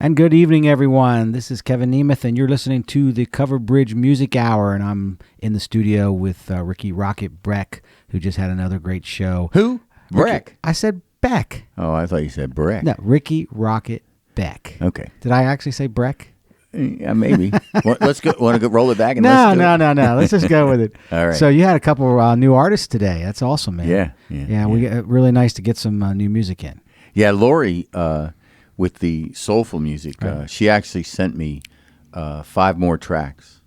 And good evening, everyone. This is Kevin Nemeth, and you're listening to the Cover Bridge Music Hour, and I'm in the studio with Ricky Rocket Breck, who just had another great show. Who? Breck? I said Beck. Oh, I thought you said Breck. No, Ricky Rocket Beck. Okay. Did I actually say Breck? Yeah, maybe. Let's go. Want to go roll it back? And No. Let's just go with it. All right. So you had a couple new artists today. That's awesome, man. Yeah. We really nice to get some new music in. Yeah, Lori, with the soulful music, Right. she actually sent me 5 more tracks.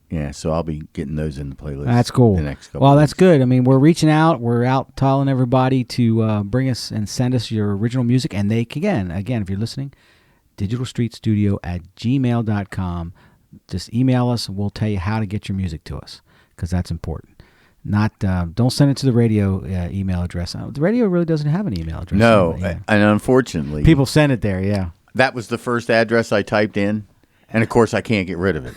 Yeah, so I'll be getting those in the playlist. That's cool. The next couple Well, weeks. that's good. I mean, we're reaching out. We're out telling everybody to bring us and send us your original music. And they can, again, if you're listening, digitalstreetstudio@gmail.com. Just email us and we'll tell you how to get your music to us, because that's important. Not don't send it to the radio email address. The radio really doesn't have an email address. No, Yeah. and unfortunately, People send it there, yeah. that was the first address I typed in, and of course I can't get rid of it.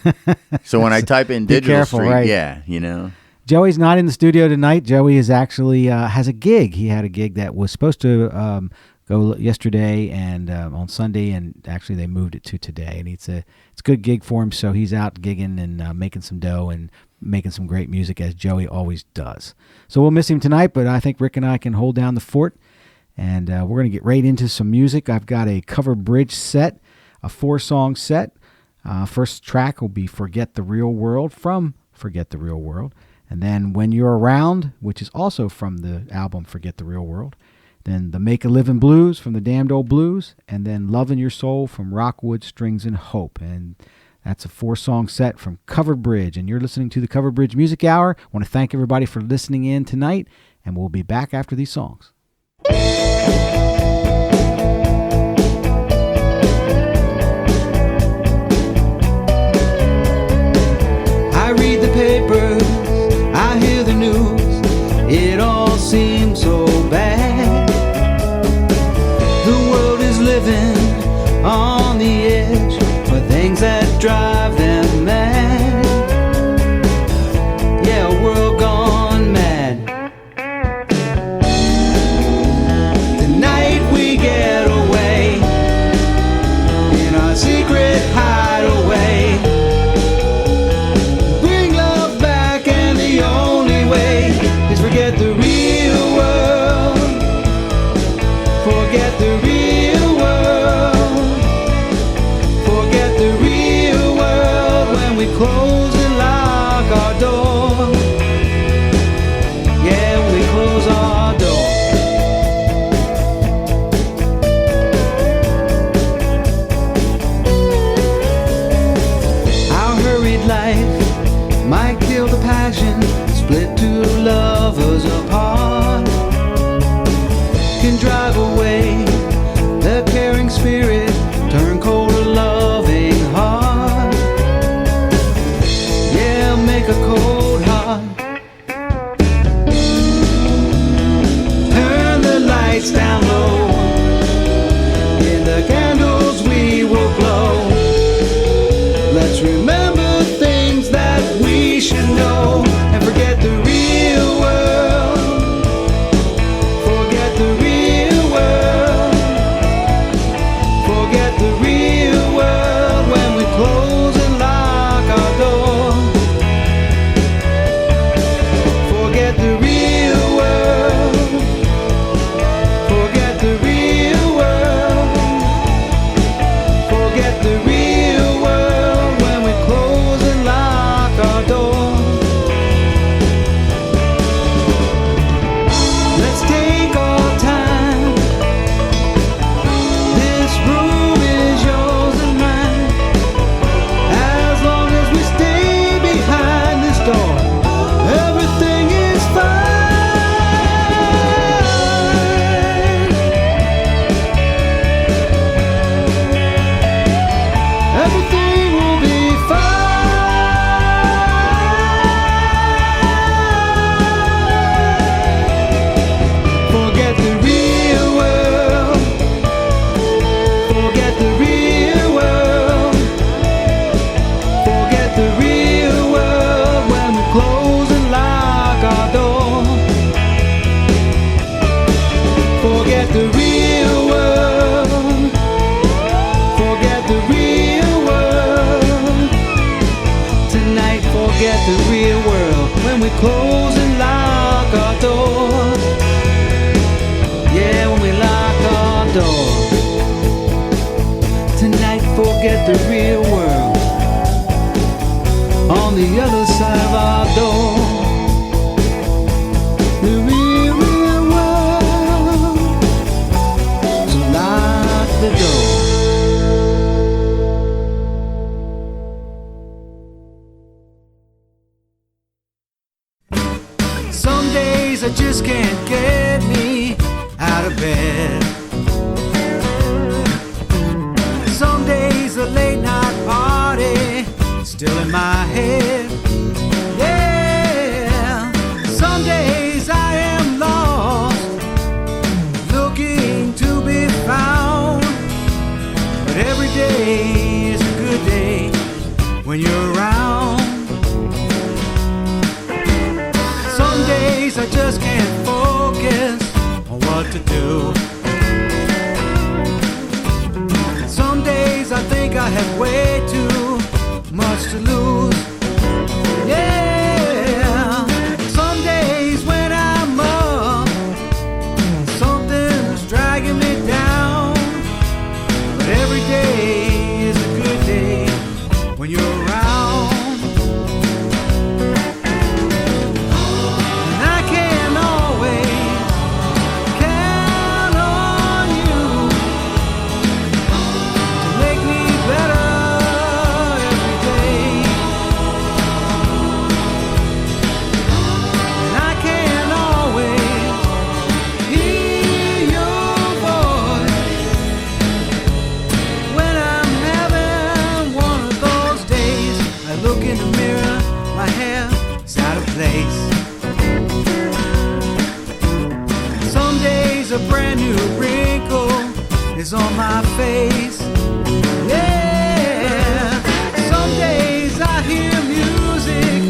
So when I type in Be Digital careful, Street, right. yeah, you know. Joey's not in the studio tonight. Joey is actually has a gig. He had a gig that was supposed to go yesterday and on Sunday, and actually they moved it to today. And it's a good gig for him, so he's out gigging and making some dough and making some great music, as Joey always does. So we'll miss him tonight, but I think Rick and I can hold down the fort, and we're going to get right into some music. I've got a cover bridge set, a 4-song set. First track will be Forget the Real World from Forget the Real World. And then When You're Around, which is also from the album Forget the Real World. Then The Make a Livin' Blues from the Damned Old Blues. And then Lovin' Your Soul from Rockwood, Strings and Hope. And that's a 4-song set from Cover Bridge. And you're listening to the Cover Bridge Music Hour. I want to thank everybody for listening in tonight. And we'll be back after these songs. I read the papers, I hear the news, it all seems so bad. The world is living on the edge for things that drive them mad. Yeah, a world gone mad. Tonight we get away in our secret hideaway. Forget the real world. Forget the real world. Forget the real world when we close and lock our door. Yeah, when we close our door. Our hurried life might kill the passion, split two lovers apart, can drive away the caring spirit, turn cold a loving heart. Yeah, make a cold heart. Turn the lights down low, in the candles we will blow. Let's remember things that we should know and forget the real forget the real world on the other side of our door. The real, real world. So lock the door. Some days I just can't get me out of bed. Some days a late night party still in my head. Yeah, some days I am lost, looking to be found. But every day is a good day when you're around. Some days I just can't focus on what to do. Some days I think I have way too much to lose. Yeah, some days when I'm up, something's dragging me down. But every day is a good day when you're around. And I can always count on you to make me better every day. And I can always hear your voice when I'm having one of those days. I look in the mirror, my hair is out of place. Some days a brand new wrinkle is on my face. Yeah, some days I hear music,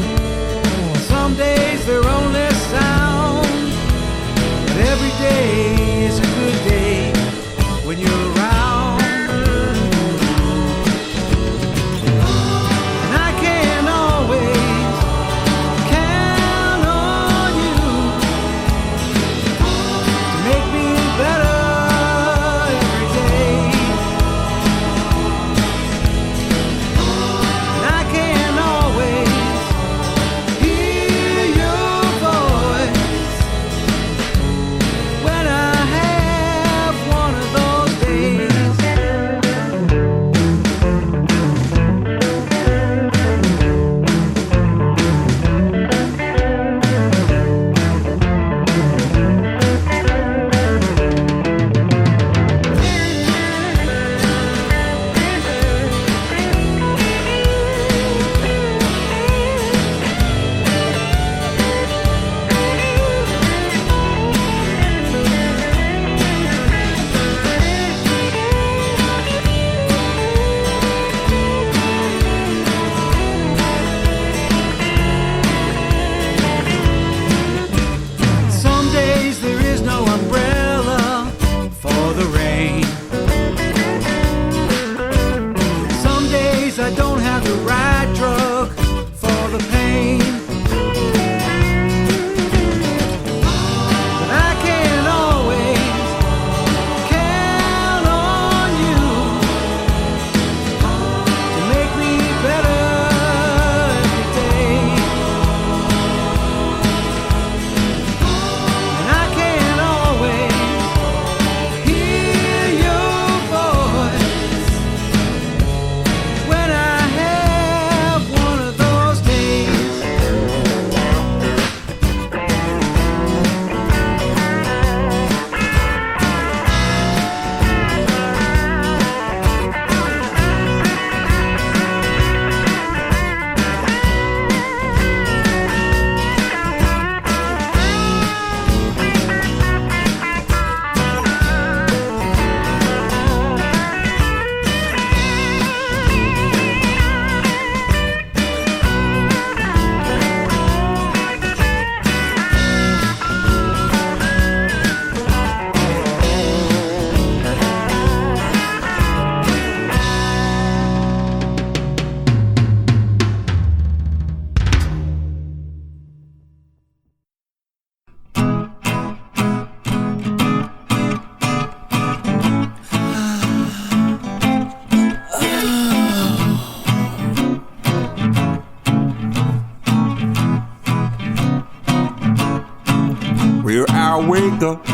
some days they're only sound. But every day is a good day when you're around. And I can always count on you to make me better every day. wake up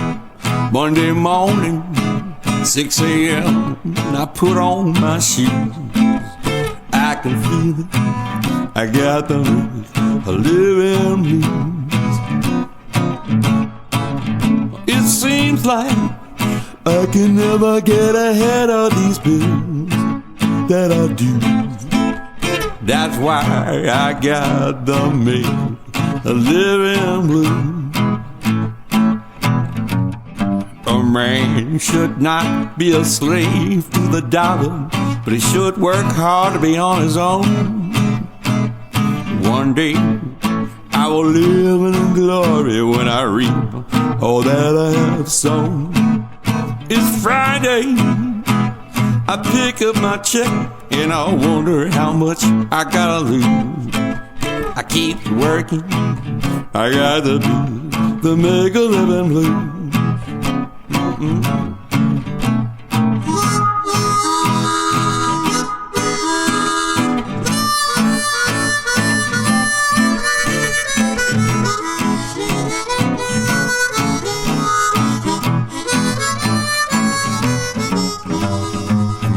Monday morning, 6 a.m., and I put on my shoes. I can feel it, I got the living blues. It seems like I can never get ahead of these bills that I do. That's why I got the living blues. A man should not be a slave to the dollar, but he should work hard to be on his own. One day I will live in glory when I reap all that I have sown. It's Friday, I pick up my check and I wonder how much I gotta lose. I keep working, I got the blues, the make a living blues.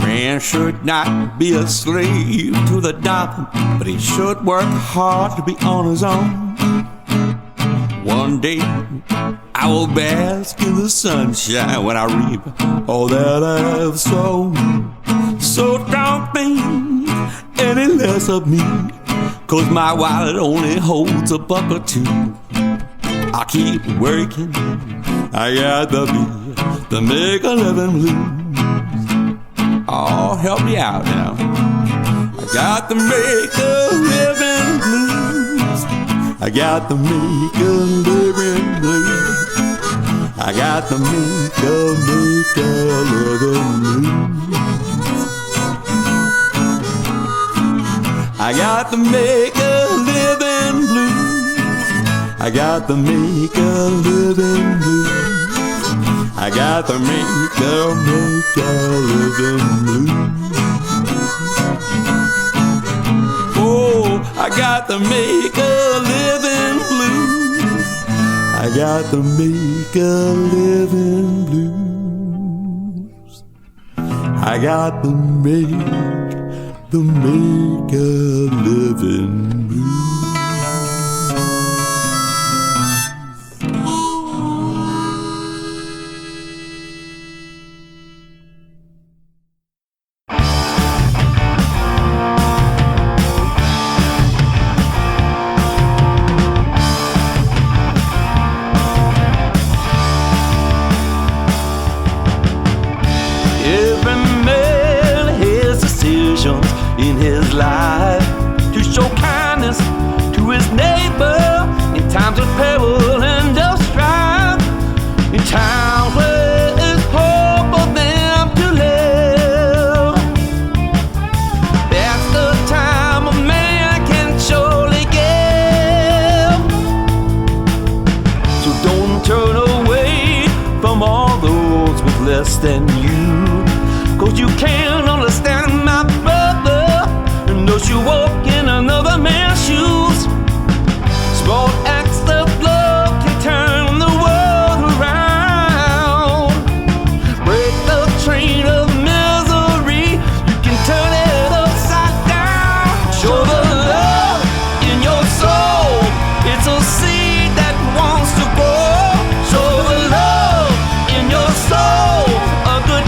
Man should not be a slave to the dollar, but he should work hard to be on his own. One day I will bask in the sunshine when I reap all that I have sown. So don't think any less of me, 'cause my wallet only holds a buck or two. I keep working, I got the make a living blues. Oh, help me out now. I got the make a living blues. I got the make a living blues. I got the make a living blues. I got the make a living blues. I got the make a living blues. I got the make a living blues. Oh, I got the make a living blues. I got the make a living blues. I got the make a living blues. In his life to show kindness to his neighbor in times of peril and of strife, in times where there's hope for them to live. That's the time a man can surely give. So don't turn away from all those with less than you, 'cause you can't understand my brother unless you walk in another man's shoes. Small acts of love can turn the world around. Break the train of misery, you can turn it upside down. Show the love in your soul, it's a seed that wants to grow. Show the love in your soul, a good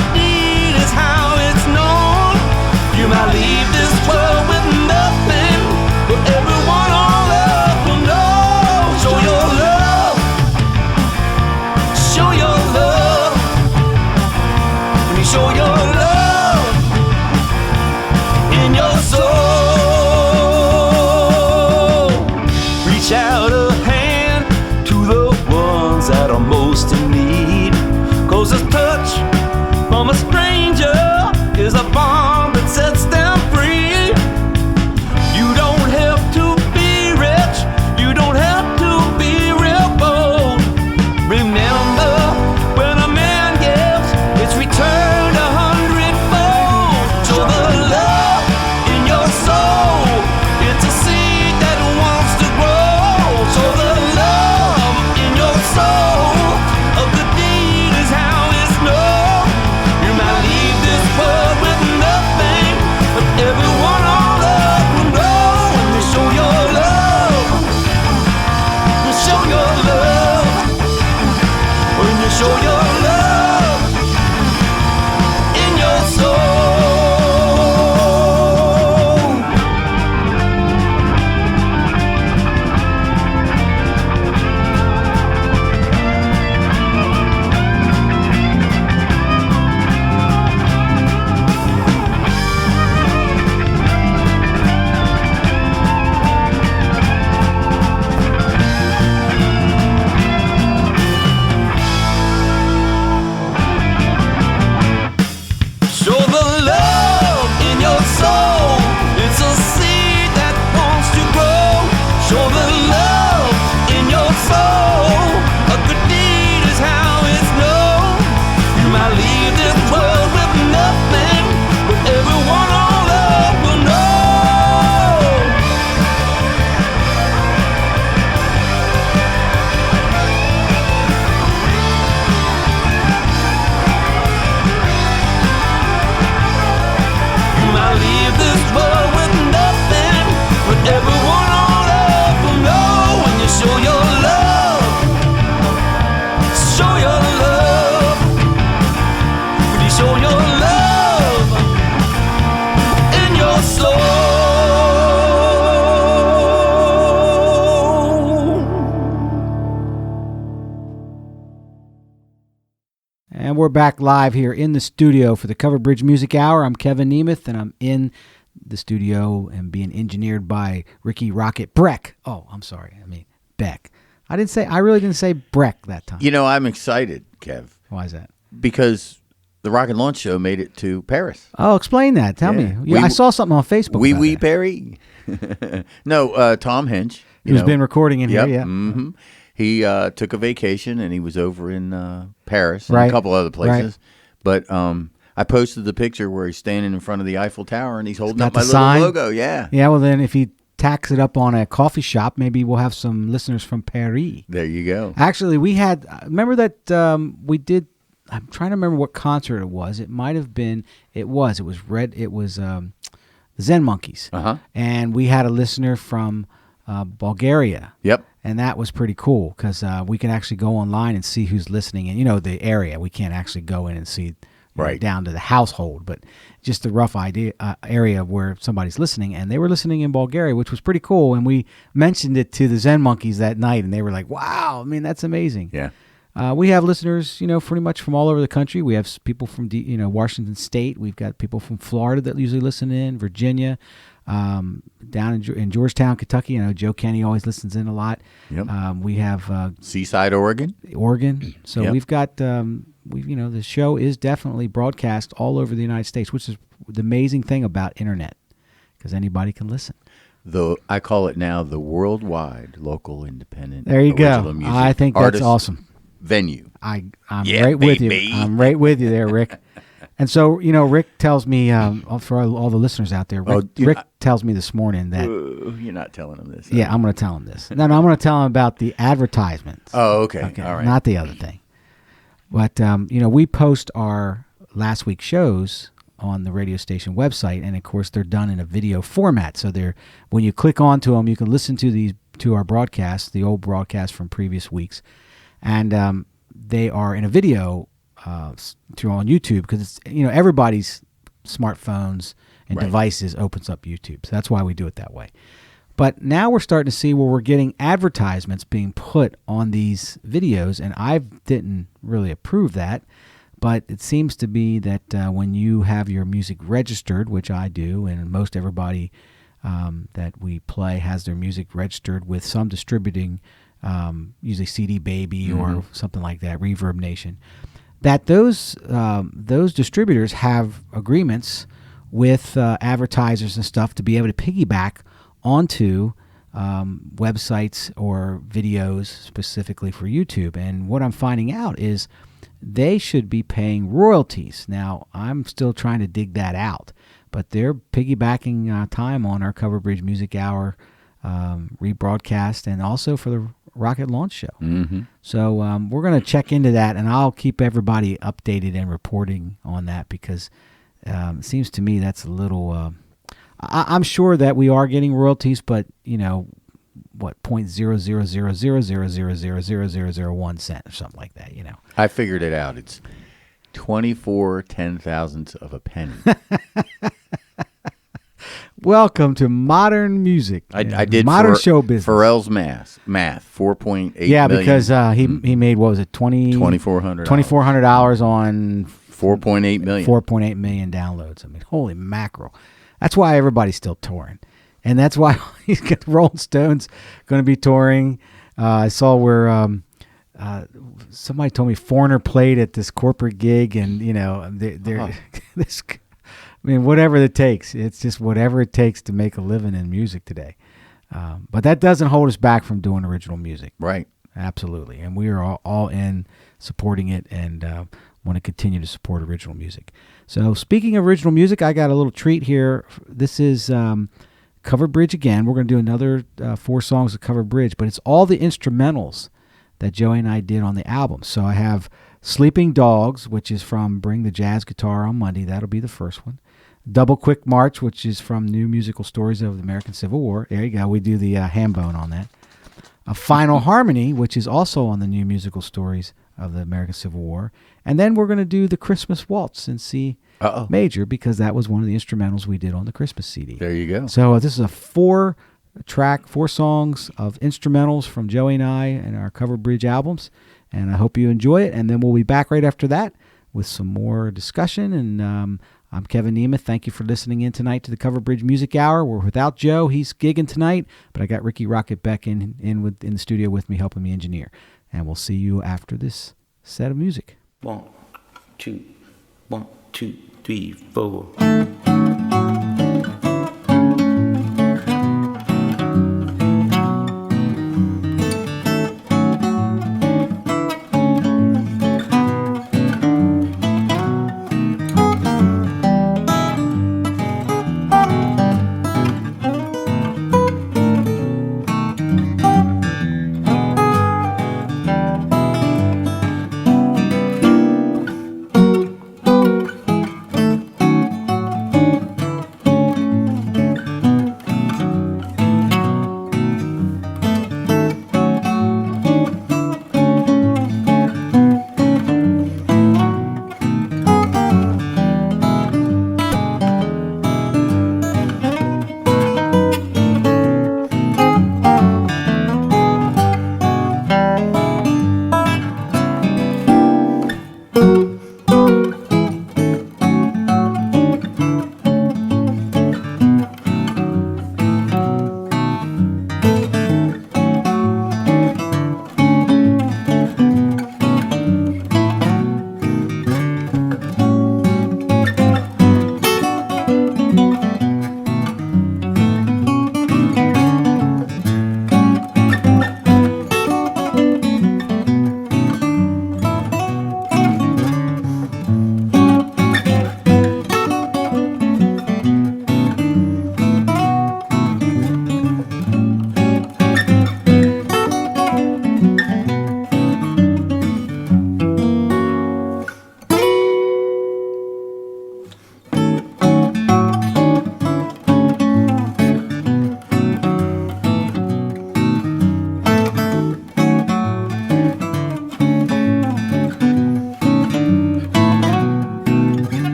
we're back live here in the studio for the Cover Bridge Music Hour. I'm Kevin Nemeth, and I'm in the studio and being engineered by Ricky Rocket Breck. Oh, I'm sorry. I mean, Beck. I really didn't say Breck that time. You know, I'm excited, Kev. Why is that? Because the Rock and Launch Show made it to Paris. Oh, explain that. Tell me. Yeah, I saw something on Facebook. Oui, Paris. No, Tom Hinch. Who's been recording in here, yeah. Mm-hmm. He took a vacation, and he was over in Paris and a couple other places. Right. But I posted the picture where he's standing in front of the Eiffel Tower, and he's holding up my little logo. Yeah. Yeah, well, then if he tacks it up on a coffee shop, maybe we'll have some listeners from Paris. There you go. Actually, we had, remember that we did, I'm trying to remember what concert it was. It might have been, it was the Zen Monkeys. Uh-huh. And we had a listener from Bulgaria. Yep. And that was pretty cool because we can actually go online and see who's listening. And, the area, we can't actually go in and see down to the household, but just the rough idea area of where somebody's listening. And they were listening in Bulgaria, which was pretty cool. And we mentioned it to the Zen Monkeys that night, and they were like, wow, I mean, that's amazing. Yeah. We have listeners, pretty much from all over the country. We have people from, Washington State. We've got people from Florida that usually listen in, Virginia, down in Georgetown, Kentucky. I know Joe Kenny always listens in a lot. Yep. We have Seaside, Oregon. So yep. We've got, the show is definitely broadcast all over the United States, which is the amazing thing about internet, because anybody can listen. Though I call it now the worldwide local independent. There you go. Music I think that's awesome. Venue. I'm right with you. I'm right with you there, Rick. And so, Rick tells me, for all the listeners out there, Rick tells me this morning that... You're not telling him this. Yeah, I'm going to tell him this. No, I'm going to tell him about the advertisements. Oh, okay. All right. Not the other thing. But, we post our last week's shows on the radio station website, and, of course, they're done in a video format. So when you click onto them, you can listen to our broadcasts, the old broadcasts from previous weeks. And they are in a video through on YouTube because it's everybody's smartphones and devices opens up YouTube, so that's why we do it that way. But now we're starting to see where we're getting advertisements being put on these videos, and I didn't really approve that. But it seems to be that when you have your music registered, which I do, and most everybody that we play has their music registered with some distributing. Usually CD Baby or something like that, Reverb Nation, that those distributors have agreements with advertisers and stuff to be able to piggyback onto websites or videos specifically for YouTube. And what I'm finding out is they should be paying royalties. Now, I'm still trying to dig that out, but they're piggybacking time on our Cover Bridge Music Hour rebroadcast and also for the Rocket Launch Show. Mm-hmm. So we're going to check into that, and I'll keep everybody updated and reporting on that because it seems to me that's a little... I'm sure that we are getting royalties, but, 0.00000000001 or something like that, I figured it out. It's 24 10,000ths of a penny. Welcome to modern music. I did modern show business. Pharrell's math, 4.8 yeah, million. Because he made, what was it, $2,400 on 4.8 million. 4.8 million downloads. I mean, holy mackerel. That's why everybody's still touring. And that's why he's got Rolling Stones going to be touring. I saw where somebody told me Foreigner played at this corporate gig, and they're this. I mean, whatever it takes. It's just whatever it takes to make a living in music today. But that doesn't hold us back from doing original music. Right. Absolutely. And we are all in supporting it and want to continue to support original music. So speaking of original music, I got a little treat here. This is Cover Bridge again. We're going to do another 4 songs of Cover Bridge, but it's all the instrumentals that Joey and I did on the album. So I have Sleeping Dogs, which is from Bring the Jazz Guitar on Monday. That'll be the first one. Double Quick March, which is from New Musical Stories of the American Civil War. There you go. We do the ham bone on that. A Final Harmony, which is also on the New Musical Stories of the American Civil War. And then we're going to do the Christmas Waltz in C major because that was one of the instrumentals we did on the Christmas CD. There you go. So this is a 4 songs of instrumentals from Joey and I and our Cover Bridge albums. And I hope you enjoy it. And then we'll be back right after that with some more discussion. And I'm Kevin Nemeth. Thank you for listening in tonight to the Cover Bridge Music Hour. We're without Joe. He's gigging tonight, but I got Ricky Rocket Beck in the studio with me, helping me engineer. And we'll see you after this set of music. 1, 2, 1, 2, 3, 4.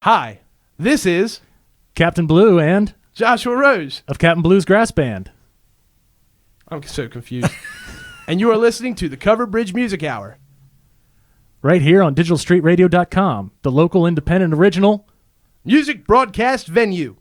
Hi, this is Captain Blue and Joshua Rose of Captain Blue's Grass Band. I'm so confused. And you are listening to the Cover Bridge Music Hour. Right here on digitalstreetradio.com, the local independent original music broadcast venue.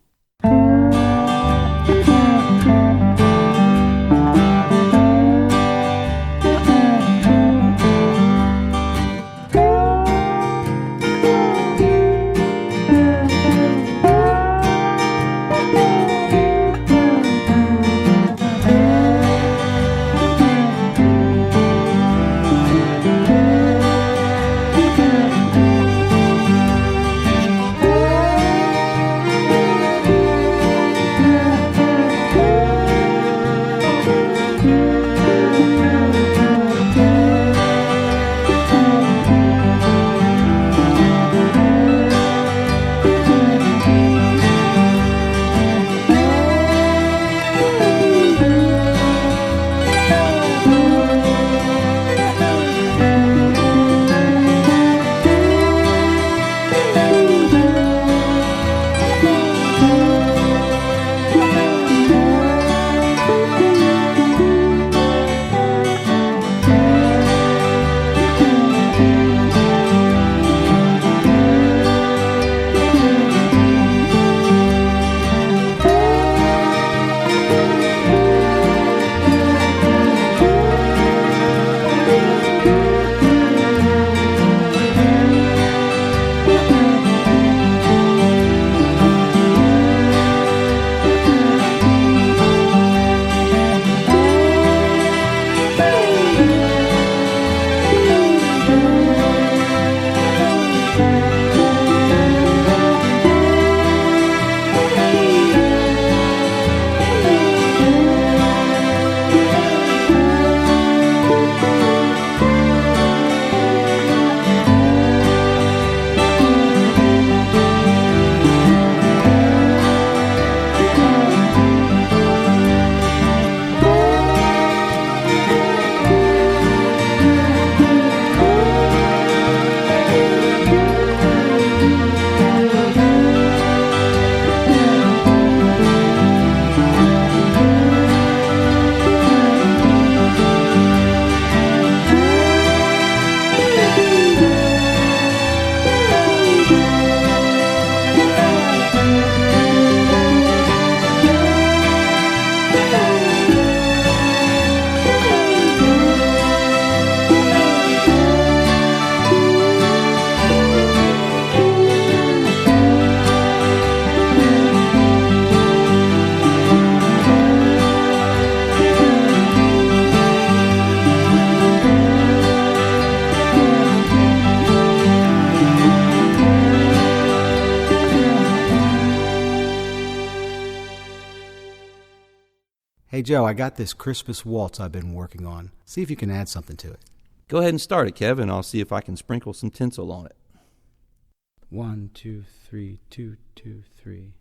Hey, Joe, I got this Christmas waltz I've been working on. See if you can add something to it. Go ahead and start it, Kevin. I'll see if I can sprinkle some tinsel on it. 1, 2, 3, 2, 2, 3.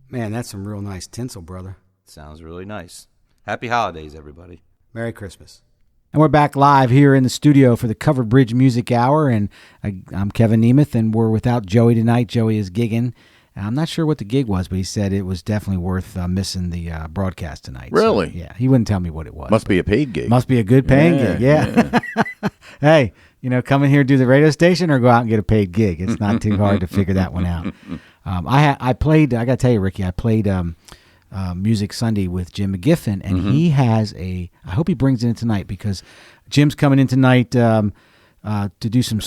Man, that's some real nice tinsel, brother. Sounds really nice. Happy holidays, everybody. Merry Christmas. And we're back live here in the studio for the Covered Bridge Music Hour, and I'm Kevin Nemeth, and we're without Joey tonight. Joey is gigging. I'm not sure what the gig was, but he said it was definitely worth missing the broadcast tonight. Really? So, yeah, he wouldn't tell me what it was. Must be a paid gig. Must be a good paying gig, yeah. Hey, come in here and do the radio station or go out and get a paid gig. It's not too hard to figure that one out. I played, I got to tell you, Ricky, I played Music Sunday with Jim McGiffin, and he has I hope he brings it in tonight because Jim's coming in tonight to do some,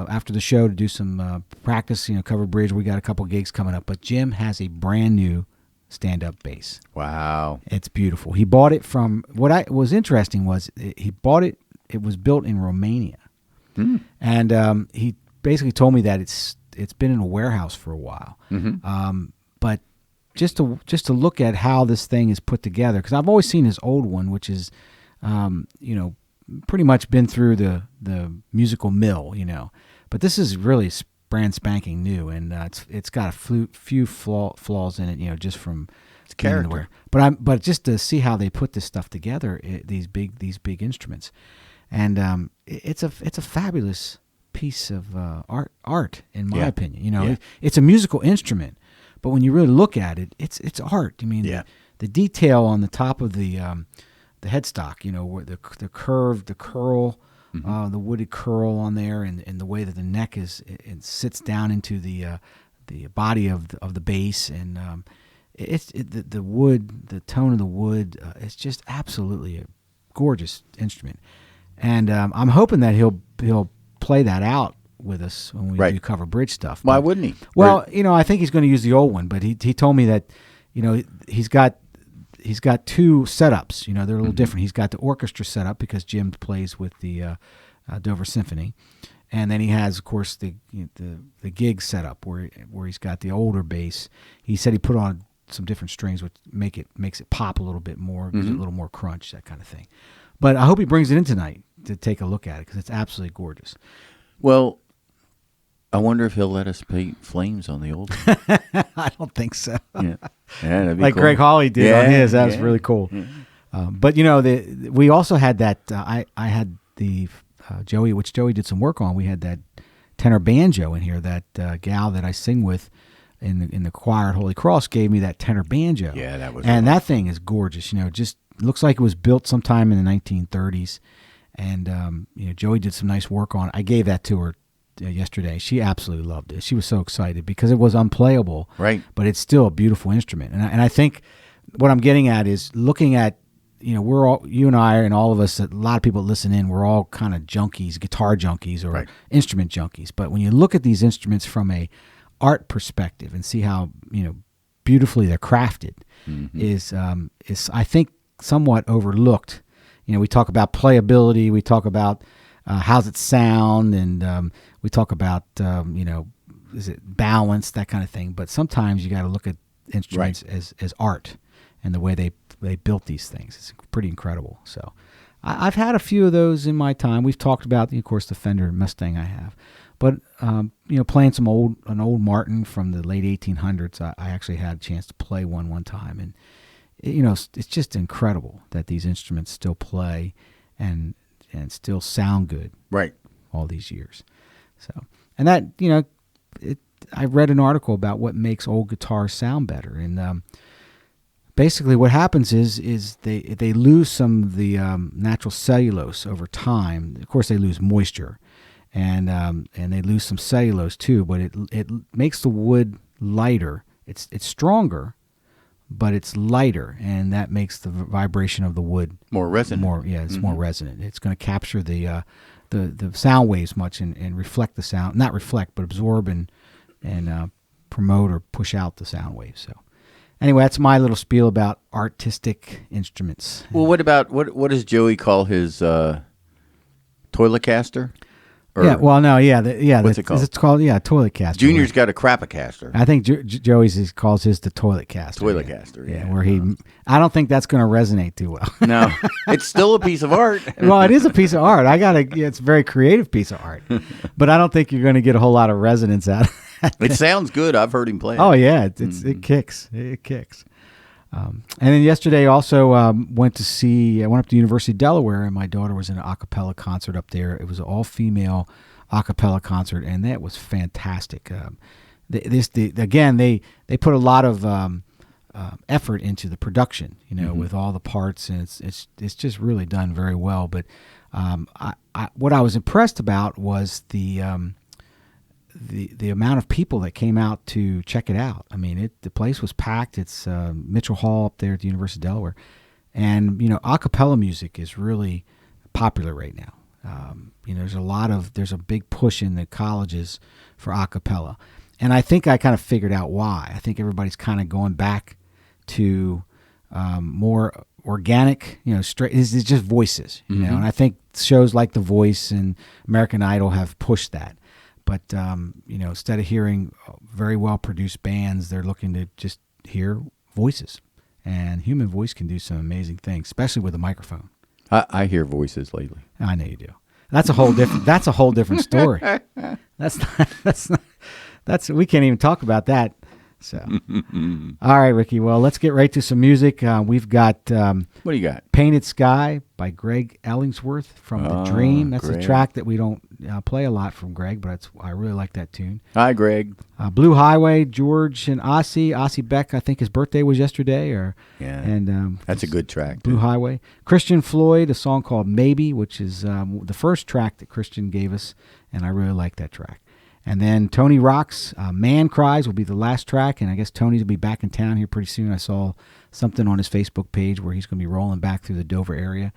after the show, to do some practice, Covered Bridge. We got a couple gigs coming up, but Jim has a brand new stand-up bass. Wow. It's beautiful. He bought it from, what was interesting was he bought it, it was built in Romania. And he basically told me that it's been in a warehouse for a while. But just to look at how this thing is put together, because I've always seen his old one, which is, pretty much been through the musical mill, But this is really brand spanking new, and it's got a few flaws in it, just from its character. But just to see how they put this stuff together, these big instruments, and it's a fabulous piece of art in my opinion. It's a musical instrument, but when you really look at it, it's art. I mean, the detail on the top of the headstock, where the curve, the curl, the wooded curl on there, and the way that the neck it sits down into the body of the bass, and the wood, the tone of the wood, it's just absolutely a gorgeous instrument. And I'm hoping that he'll play that out with us when we do Cover Bridge stuff. Why wouldn't he? Well, I think he's going to use the old one, but he told me that, he's got two setups. They're a little different. He's got the orchestra setup because Jim plays with the Dover Symphony, and then he has, of course, the gig setup where he's got the older bass. He said he put on some different strings, which makes it pop a little bit more, gives it a little more crunch, that kind of thing. But I hope he brings it in tonight to take a look at it because it's absolutely gorgeous. Well, I wonder if he'll let us paint flames on the old one. I don't think so. Yeah, that'd be like cool. Greg Hawley did on his. That was really cool. Yeah. But we also had that. I had the Joey, which Joey did some work on. We had that tenor banjo in here. That gal that I sing with in the choir at Holy Cross gave me that tenor banjo. Yeah, that was. And that thing is gorgeous. Just looks like it was built sometime in the 1930s. And Joey did some nice work on it. I gave that to her yesterday. She absolutely loved it. She was so excited because it was unplayable, right? But it's still a beautiful instrument. And I think what I'm getting at is looking at, we're all, you and I and all of us, a lot of people that listen in, we're all kind of junkies, guitar junkies or instrument junkies. But when you look at these instruments from a art perspective and see how beautifully they're crafted, is I think somewhat overlooked. We talk about playability, we talk about how's it sound, and we talk about is it balance, that kind of thing. But sometimes you got to look at instruments as art and the way they built these things. It's pretty incredible. So I've had a few of those in my time. We've talked about, of course, the Fender Mustang I have, but playing an old Martin from the late 1800s. I actually had a chance to play one time, and it's just incredible that these instruments still play and still sound good, right, all these years. So, and that I read an article about what makes old guitars sound better, and basically what happens is they lose some of the natural cellulose over time. Of course, they lose moisture, and they lose some cellulose too. But it makes the wood lighter. It's stronger, but it's lighter, and that makes the vibration of the wood more resonant. More resonant. It's going to capture the sound waves much and reflect the sound. Not reflect, but absorb and promote or push out the sound waves. So anyway, that's my little spiel about artistic instruments. Well, what about what does Joey call his Toilet caster? Or Well, no. What's it called? It's called toilet caster. Junior's got a Crap-A-Caster. I think Joey's calls his the toilet caster. Toilet caster. Yeah. Where I don't think that's going to resonate too well. No, it's still a piece of art. Well, it is a piece of art. It's a very creative piece of art, but I don't think you're going to get a whole lot of resonance out of it. It sounds good. I've heard him play it. Oh yeah, it kicks. It kicks. And then yesterday also I went up to University of Delaware, and my daughter was in an a cappella concert up there. It was an all-female a cappella concert, and that was fantastic. They put a lot of effort into the production, with all the parts, and it's just really done very well. But what I was impressed about was the amount of people that came out to check it out. I mean, the place was packed. It's Mitchell Hall up there at the University of Delaware. And, a cappella music is really popular right now. There's a big push in the colleges for a cappella. And I think I kind of figured out why. I think everybody's kind of going back to more organic, straight. It's just voices, and I think shows like The Voice and American Idol have pushed that. But, instead of hearing very well-produced bands, they're looking to just hear voices. And human voice can do some amazing things, especially with a microphone. I hear voices lately. I know you do. That's a whole different story. We can't even talk about that. So, all right, Ricky. Well, let's get right to some music. We've got what do you got? "Painted Sky" by Greg Ellingsworth from The Dream. That's Greg. a track that we don't play a lot from Greg, but I really like that tune. Hi, Greg. "Blue Highway," George and Ossie Beck. I think his birthday was yesterday. And that's a good track. "Blue Highway." Christian Floyd, a song called "Maybe," which is the first track that Christian gave us, and I really like that track. And then Tony Rock's "Man Cries" will be the last track, and I guess Tony's will be back in town here pretty soon. I saw something on his Facebook page where he's going to be rolling back through the Dover area.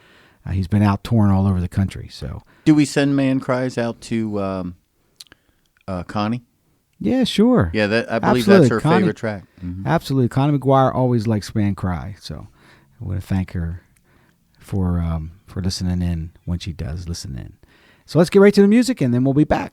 He's been out touring all over the country. So, do we send "Man Cries" out to Connie? Yeah, sure. Yeah, I believe Absolutely. that's her favorite track. Mm-hmm. Absolutely. Connie McGuire always likes "Man Cry," so I want to thank her for listening in when she does listen in. So let's get right to the music, and then we'll be back.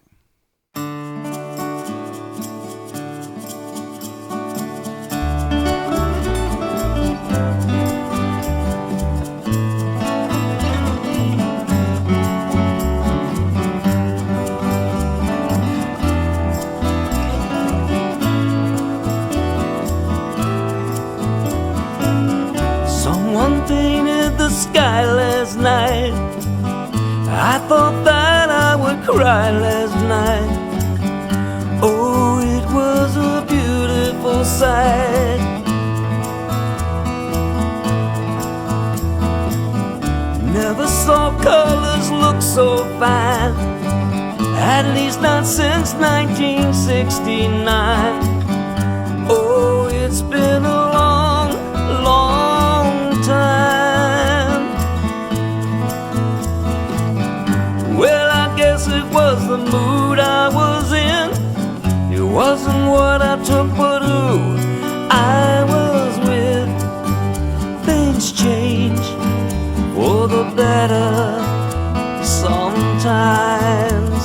Sky last night. I thought that I would cry last night. Oh, it was a beautiful sight. Never saw colors look so fine, at least not since 1969. Oh, it's been a long, long time. It was the mood I was in. It wasn't what I took, but who I was with. Things change for the better sometimes.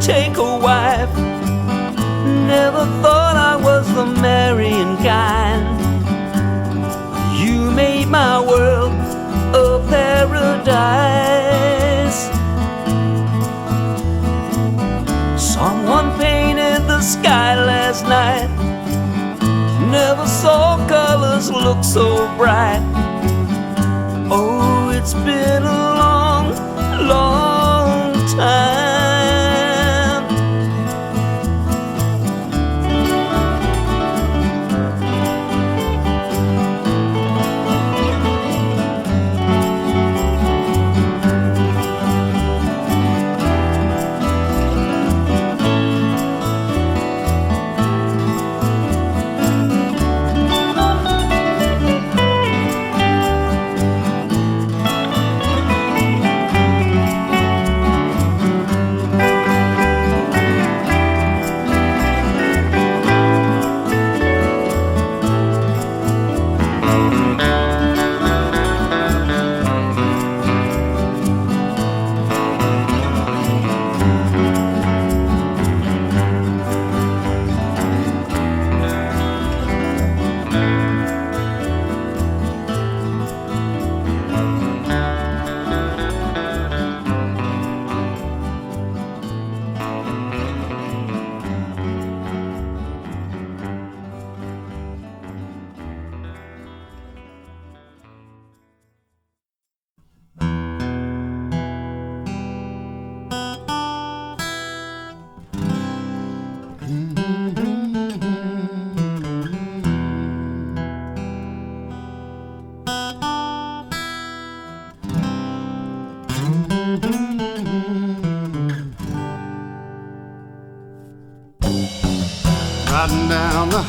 Take a wife. Never thought I was the marrying kind. You made my world a paradise. Someone painted the sky last night. Never saw colors look so bright. Oh, it's been a long, long time.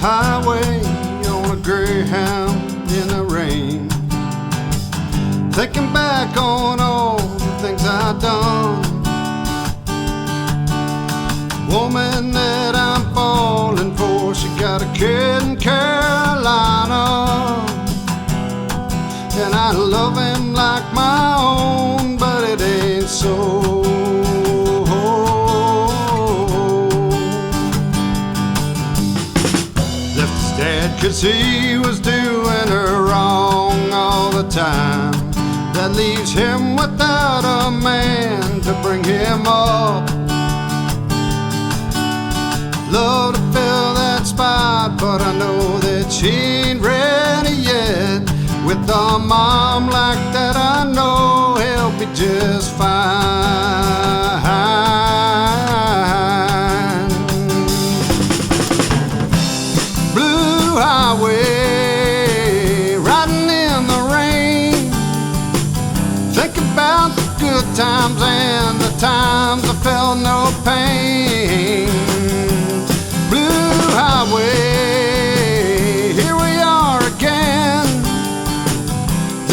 highway on a Greyhound in the rain, thinking back on all the things I've done. Woman that I'm falling for, she got a kid in Carolina, and I love him like my own, but it ain't so. Left his dad 'cause he was doing her wrong all the time. That leaves him without a man to bring him up. Love to fill that spot, but I know that she ain't ready yet. With a mom like that, I know he'll be just fine. Blue highway, riding in the rain, think about the good times and the times I felt no pain. Blue highway, here we are again.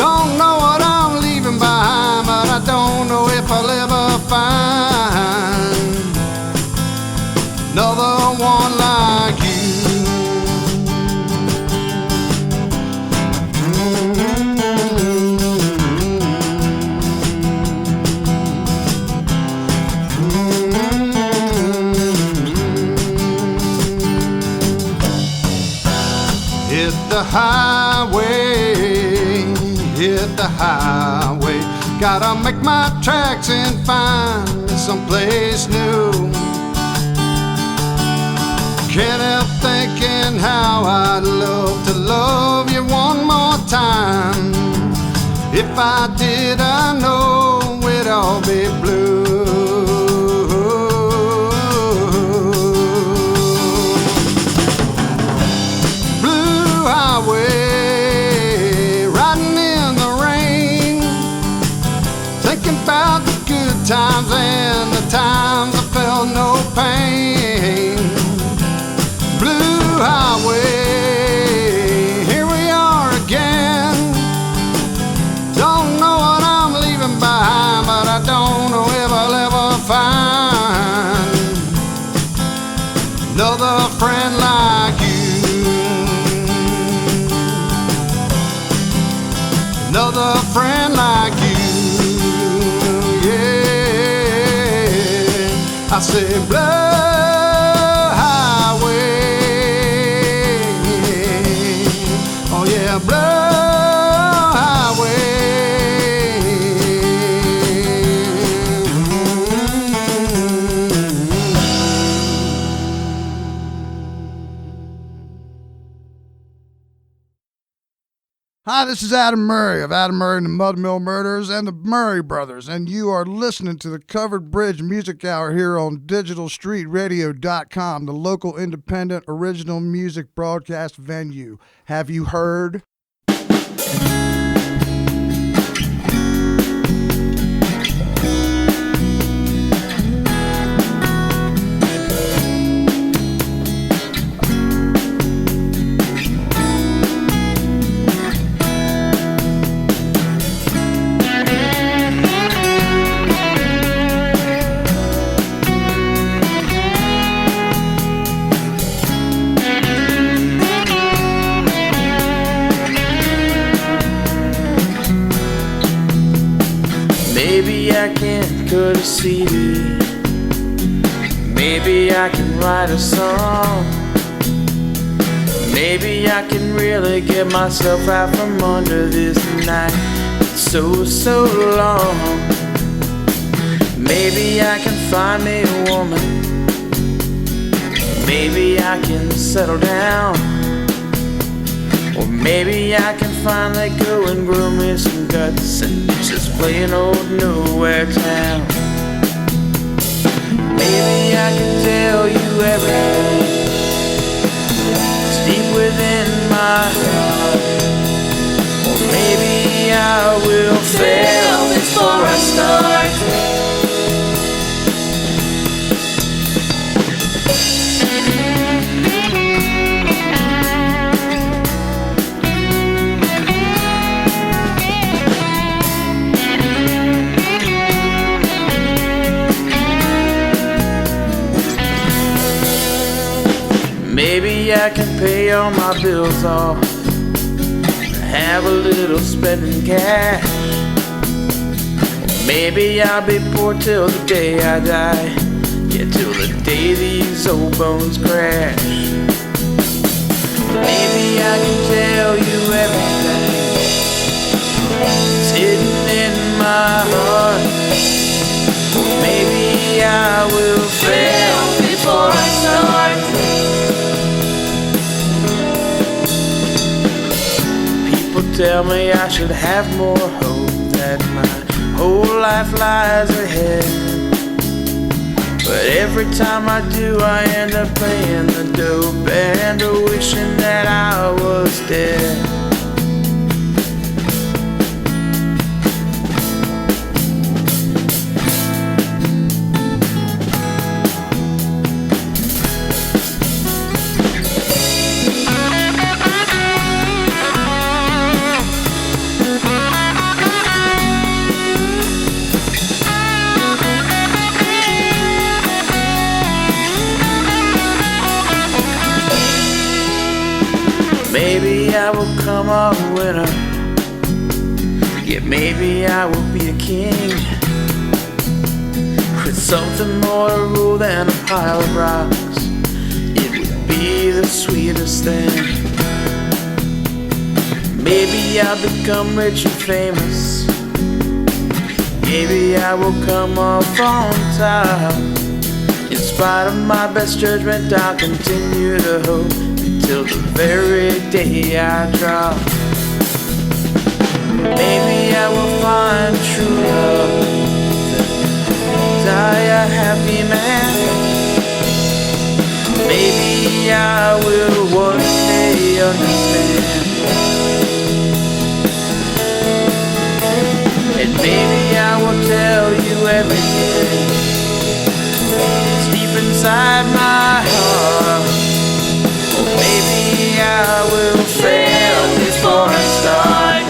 Don't know what I'm leaving behind, but I don't know if I'll ever find another one like you. Hit the highway, gotta make my tracks and find someplace new. Can't help thinking how I'd love to love you one more time. If I did, I know it'd all be blue. Blue highway, riding in the rain, thinking about the good times and the times I felt no pain. Blue highway, here we are again. Don't know what I'm leaving behind, but I don't know if I'll ever find another friend like you. Another friend like you. I say blood highway, oh yeah, blood highway. Hi, this is Adam Murray of Adam Murray and the Mud Mill Murders and the Murray Brothers, and you are listening to the Covered Bridge Music Hour here on DigitalStreetRadio.com, the local independent original music broadcast venue. Have you heard? Maybe I can cut a CD. Maybe I can write a song. Maybe I can really get myself out from under this night. It's so long. Maybe I can find me a woman. Maybe I can settle down. Or maybe I can finally go and grow me some guts and just play an old nowhere town. Maybe I can tell you everything that's deep within my heart. Or maybe I will fail before I start. pay all my bills off, have a little spending cash. Maybe I'll be poor till the day I die, yeah, till the day these old bones crash. Maybe I can tell you everything that's hidden in my heart. Maybe I will fail before I start. People tell me I should have more hope, that my whole life lies ahead. But every time I do, I end up playing the dope and wishing that I was dead. Maybe I will come a winner. Yeah, maybe I will be a king, with something more to rule than a pile of rocks. It would be the sweetest thing. Maybe I'll become rich and famous. Maybe I will come off on top. In spite of my best judgment, I'll continue to hope till the very day I drop. Maybe I will find true love, die a happy man. Maybe I will one day understand. And maybe I will tell you everything that's deep inside my heart. Maybe I will fail before I start.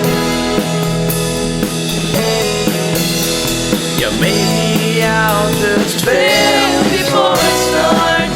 Yeah, maybe I'll just fail before I start.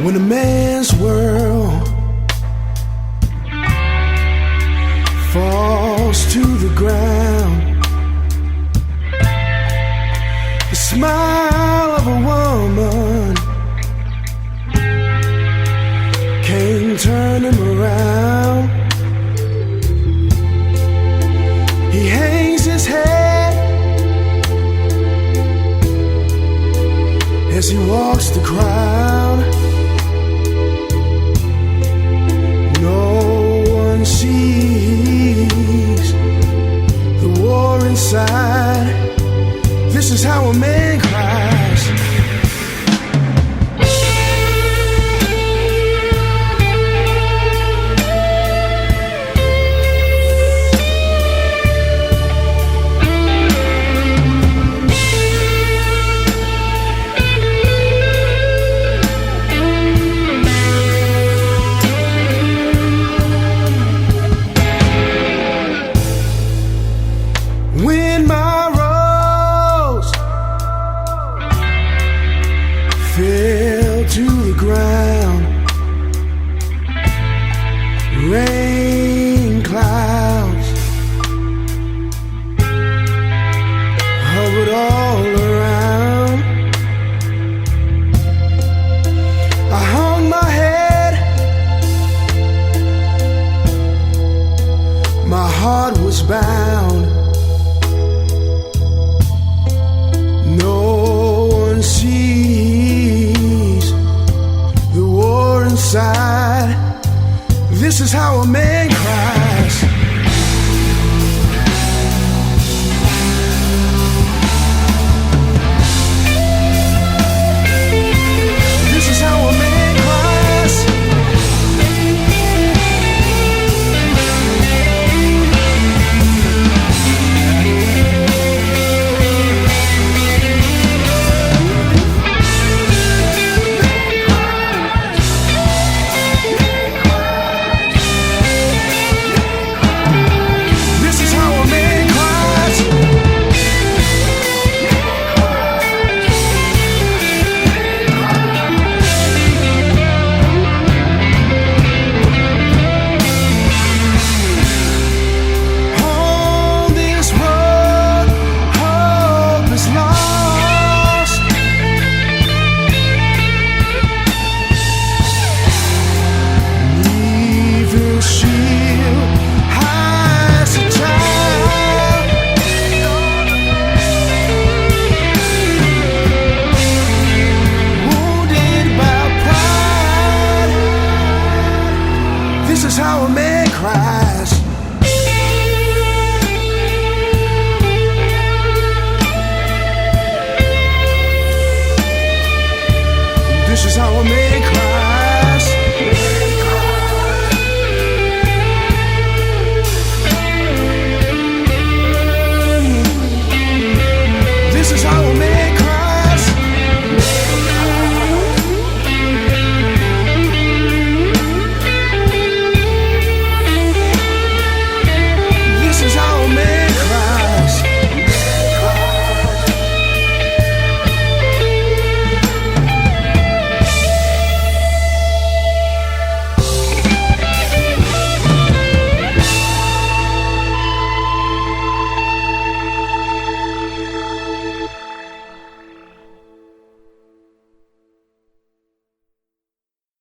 When a man's world falls to the ground, the smile of a woman can't turn him around. He hangs his head as he walks the crowd. No one sees the war inside. This is how a man cries. When my rose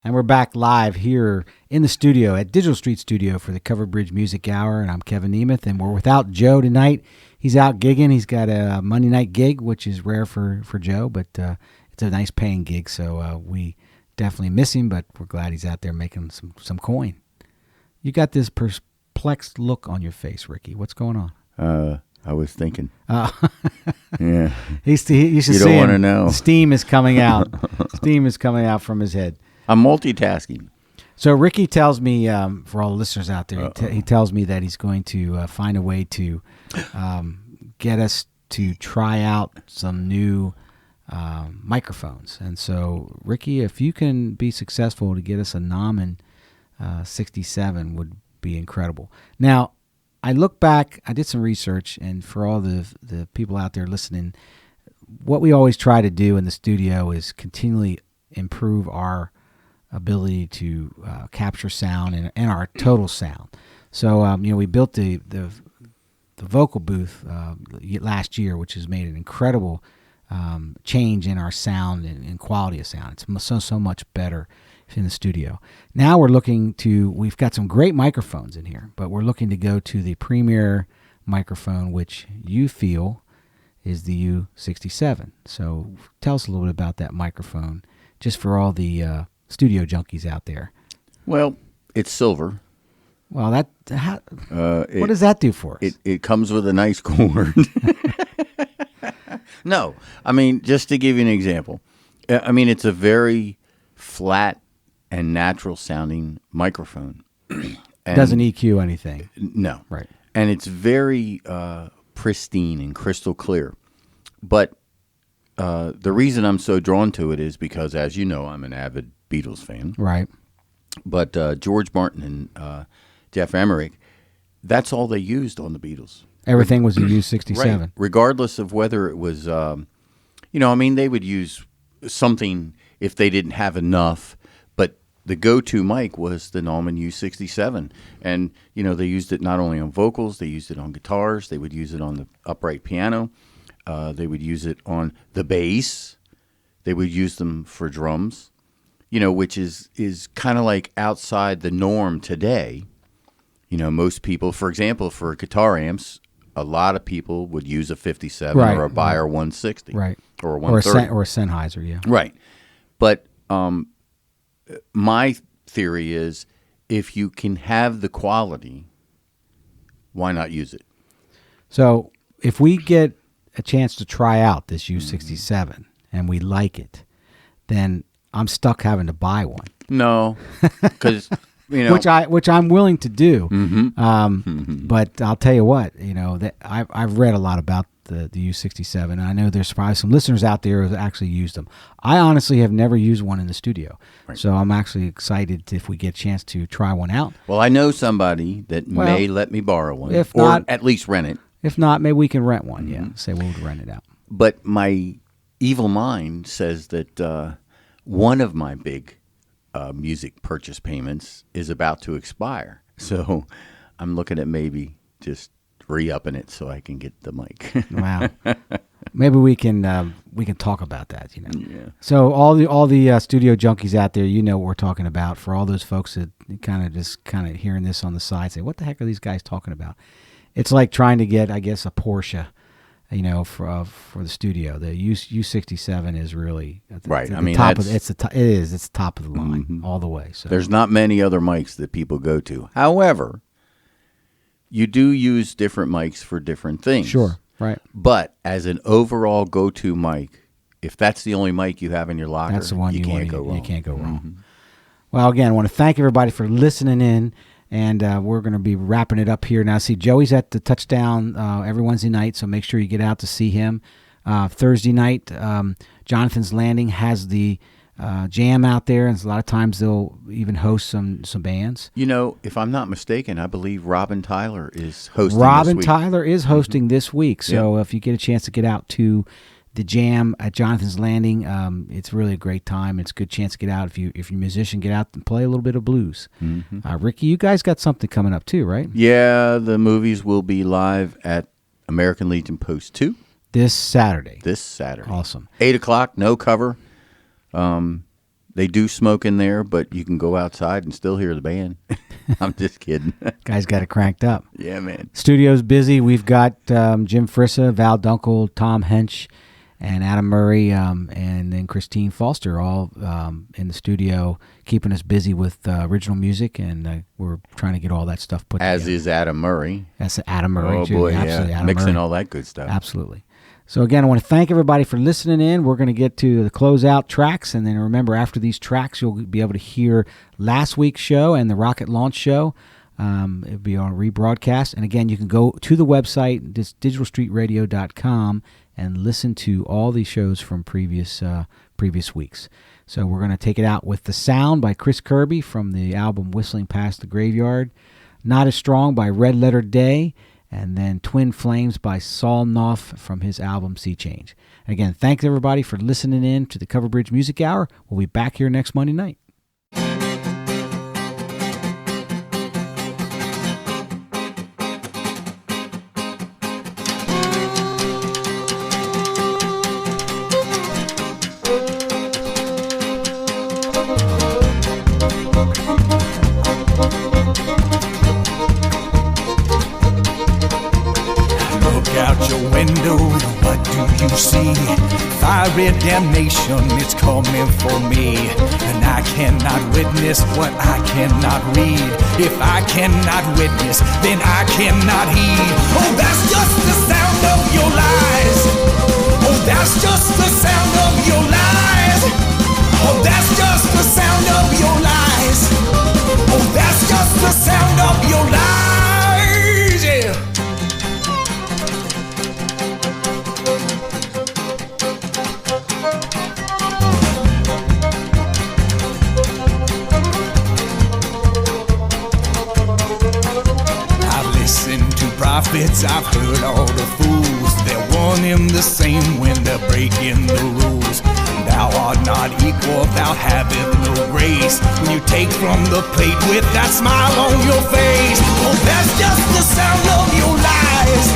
And we're back live here in the studio at Digital Street Studio for the Covered Bridge Music Hour. And I'm Kevin Nemeth, and we're without Joe tonight. He's out gigging. He's got a Monday night gig, which is rare for Joe, but it's a nice paying gig. So we definitely miss him, but we're glad he's out there making some coin. You got this perplexed look on your face, Ricky. What's going on? I was thinking. Yeah. You You should don't see want to him. know. Steam is coming out. Steam is coming out from his head. I'm multitasking. So Ricky tells me, for all the listeners out there, he tells me that he's going to find a way to get us to try out some new microphones. And so, Ricky, if you can be successful to get us a Naumann 67 would be incredible. Now, I look back, I did some research, and for all the people out there listening, what we always try to do in the studio is continually improve our ability to capture sound and our total sound. So, we built the vocal booth last year, which has made an incredible change in our sound and quality of sound. It's so much better in the studio. Now we've got some great microphones in here, but we're looking to go to the premier microphone, which you feel is the U67. So tell us a little bit about that microphone, just for all the studio junkies out there. Well, it's silver. Well, what does that do for us? It comes with a nice cord. No, I mean, just to give you an example, it's a very flat and natural sounding microphone. Doesn't EQ anything. No. Right. And it's very pristine and crystal clear. But the reason I'm so drawn to it is because, as you know, I'm an avid Beatles fan. Right. But George Martin and Jeff Emmerich, that's all they used on the Beatles. Everything was a U67. Right. Regardless of whether it was, they would use something if they didn't have enough, but the go-to mic was the Naumann U67. And, they used it not only on vocals, they used it on guitars, they would use it on the upright piano, they would use it on the bass, they would use them for drums, which is kind of like outside the norm today. Most people, for example, for guitar amps, a lot of people would use a 57 or a Beyer 160. Right. Or a 130. Or a Sennheiser, yeah. Right. But my theory is if you can have the quality, why not use it? So if we get a chance to try out this U67 and we like it, then I'm stuck having to buy one. No, because... which I'm willing to do, Mm-hmm. But I'll tell you what, that I've read a lot about the U67, and I know there's probably some listeners out there who actually used them. I honestly have never used one in the studio, right. So I'm actually excited if we get a chance to try one out. Well, I know somebody that may let me borrow one, if or not, at least rent it. If not, maybe we can rent one. Mm-hmm. Yeah, say we'll rent it out. But my evil mind says that one of my big music purchase payments is about to expire, so I'm looking at maybe just re-upping it so I can get the mic. Wow, maybe we can talk about that. Yeah. So all the studio junkies out there, what we're talking about. For all those folks that kind of hearing this on the side, say, "What the heck are these guys talking about?" It's like trying to get, I guess, a Porsche. For the studio, the U67 is really right. It's the top of the line all the way. So there's not many other mics that people go to. However, you do use different mics for different things. Sure, right. But as an overall go-to mic, if that's the only mic you have in your locker, that's the one you can't go wrong. You can't go wrong. Mm-hmm. Well, again, I want to thank everybody for listening in. And we're going to be wrapping it up here now. See, Joey's at the Touchdown every Wednesday night, so make sure you get out to see him. Thursday night, Jonathan's Landing has the jam out there, and a lot of times they'll even host some bands. If I'm not mistaken, I believe Robin Tyler is hosting Robin this week. Tyler is hosting this week, so if you get a chance to get out to the jam at Jonathan's Landing, it's really a great time. It's a good chance to get out. If you're a musician, get out and play a little bit of blues. Mm-hmm. Ricky, you guys got something coming up too, right? Yeah, the movies will be live at American Legion Post 2. This Saturday. Awesome. 8 o'clock, no cover. They do smoke in there, but you can go outside and still hear the band. I'm just kidding. Guys got it cranked up. Yeah, man. Studio's busy. We've got Jim Frissa, Val Dunkel, Tom Hench, and Adam Murray, and then Christine Foster, all in the studio, keeping us busy with original music, and we're trying to get all that stuff put together. As is Adam Murray. That's Adam Murray, oh, too. boy, Absolutely, yeah. Adam Mixing Murray. all that good stuff. Absolutely. So, again, I want to thank everybody for listening in. We're going to get to the closeout tracks, and then remember, after these tracks, you'll be able to hear last week's show and the rocket launch show. It'll be on rebroadcast. And, again, you can go to the website, digitalstreetradio.com, and listen to all these shows from previous weeks. So we're going to take it out with The Sound by Chris Kirby from the album Whistling Past the Graveyard, Not As Strong by Red Letter Day, and then Twin Flames by Saul Knopf from his album Sea Change. Again, thanks everybody for listening in to the Cover Bridge Music Hour. We'll be back here next Monday night. Fiery damnation is coming for me, and I cannot witness what I cannot read. If I cannot witness, then I cannot heed. Oh, that's just the sound of your lies. Oh, that's just the sound of your lies. Oh, that's just the sound of your lies. Oh, that's just the sound of your lies. Yeah. Prophets, I've heard all the fools. They're one and the same when they're breaking the rules. Thou art not equal, thou havest no grace. When you take from the plate with that smile on your face. Oh, that's just the sound of your lies.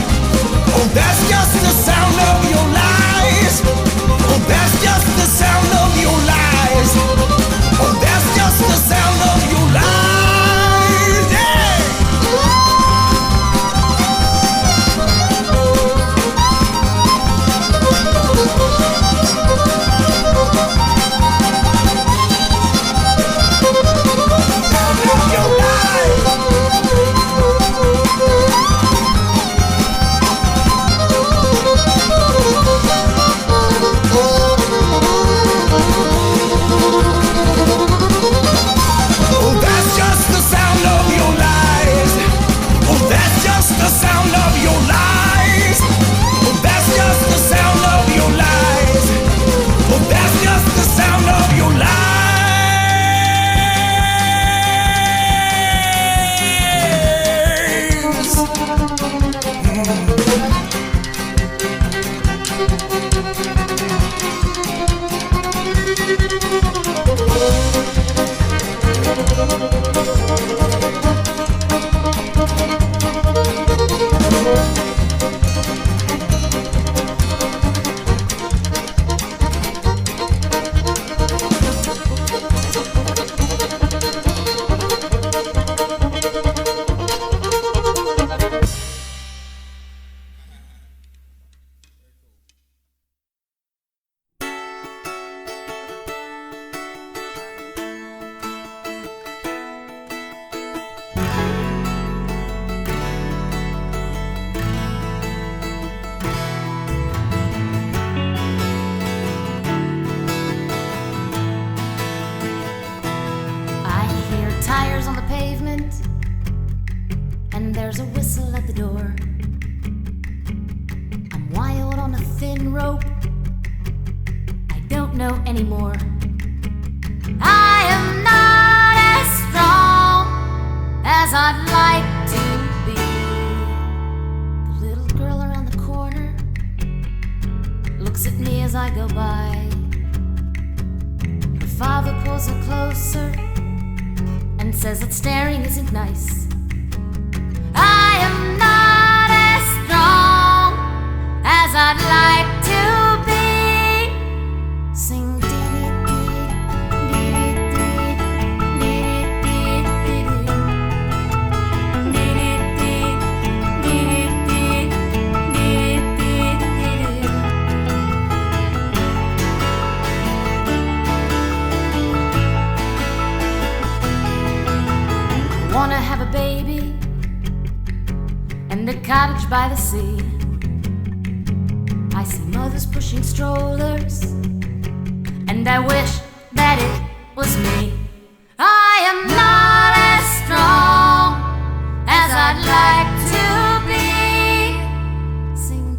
Oh, that's just the sound of your lies. Oh, that's just the sound of your lies. Oh, that's just the sound of your lies. Sing dee dee dee and a cottage by the sea. I see mothers pushing strollers, and I wish that it was me. I am not as strong as I'd like to be. Sing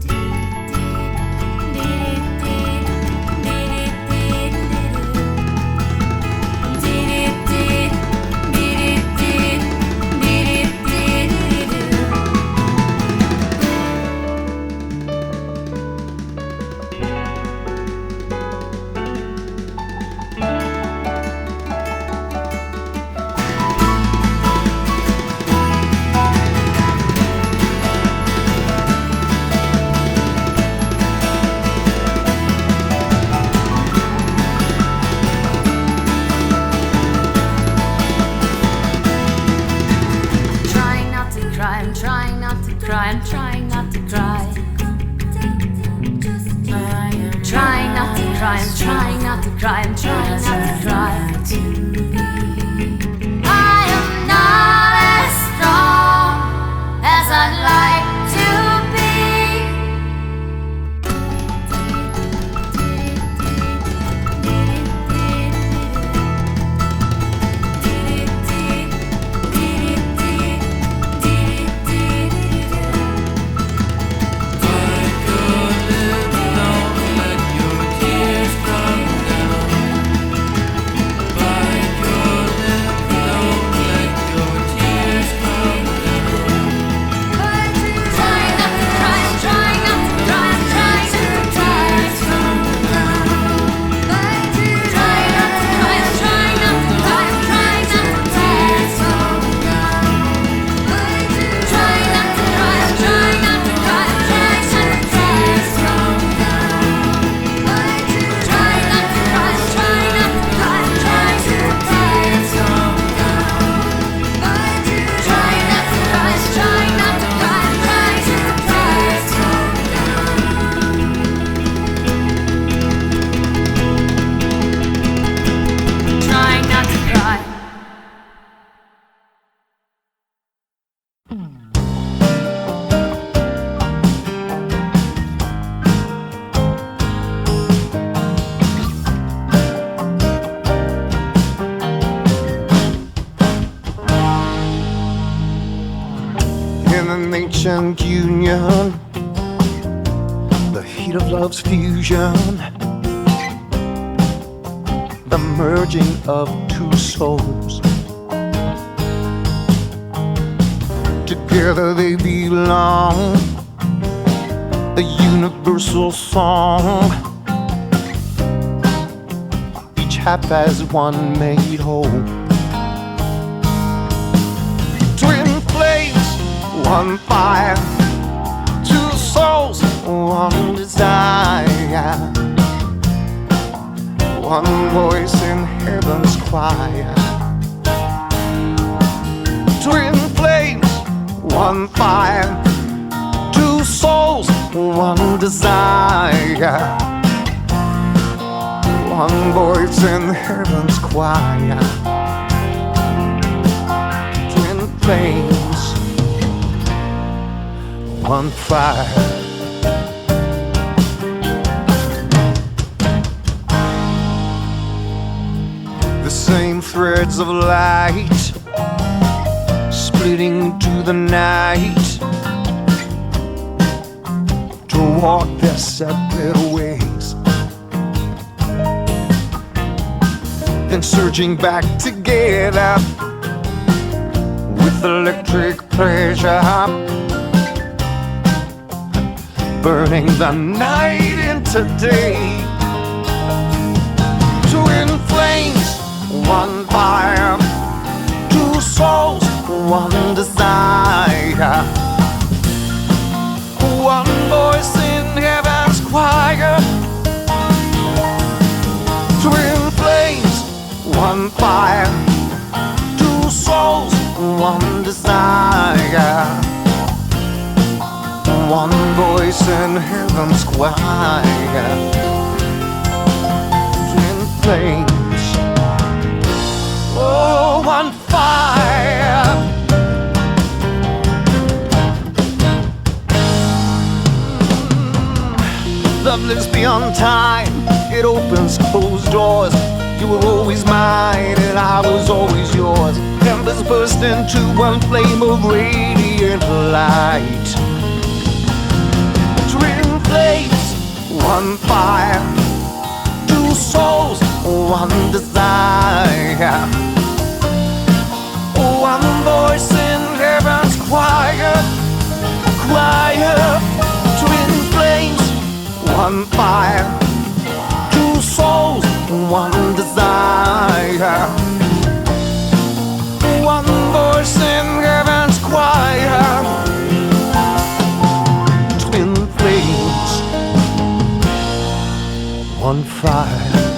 I'm trying not to cry, I'm trying not to cry. Trying not to cry, I'm trying not to cry, I'm trying not to cry. I am not as strong as I'd like to be. Ancient union, the heat of love's fusion, the merging of two souls. Together they belong, a universal song. Each half as one made whole. Twin flames, one fire, two souls, one desire, one voice in heaven's choir. Twin flames, one fire, two souls, one desire, one voice in heaven's choir. Twin flames, one fire. The same threads of light splitting to the night to walk their separate ways, then surging back together with electric pleasure, burning the night into day. Twin flames, one fire, two souls, one desire, one voice in heaven's choir. Twin flames, one fire, two souls, one desire, one voice in heaven's choir. Twin flames, oh, one fire. on time, it opens closed doors. You were always mine and I was always yours. Embers burst into one flame of radiant light. Twin flames, one fire, two souls, one desire. One voice in heaven's choir, choir. Twin flames, one fire, two souls, one desire. One voice in heaven's choir. Twin flames, one fire.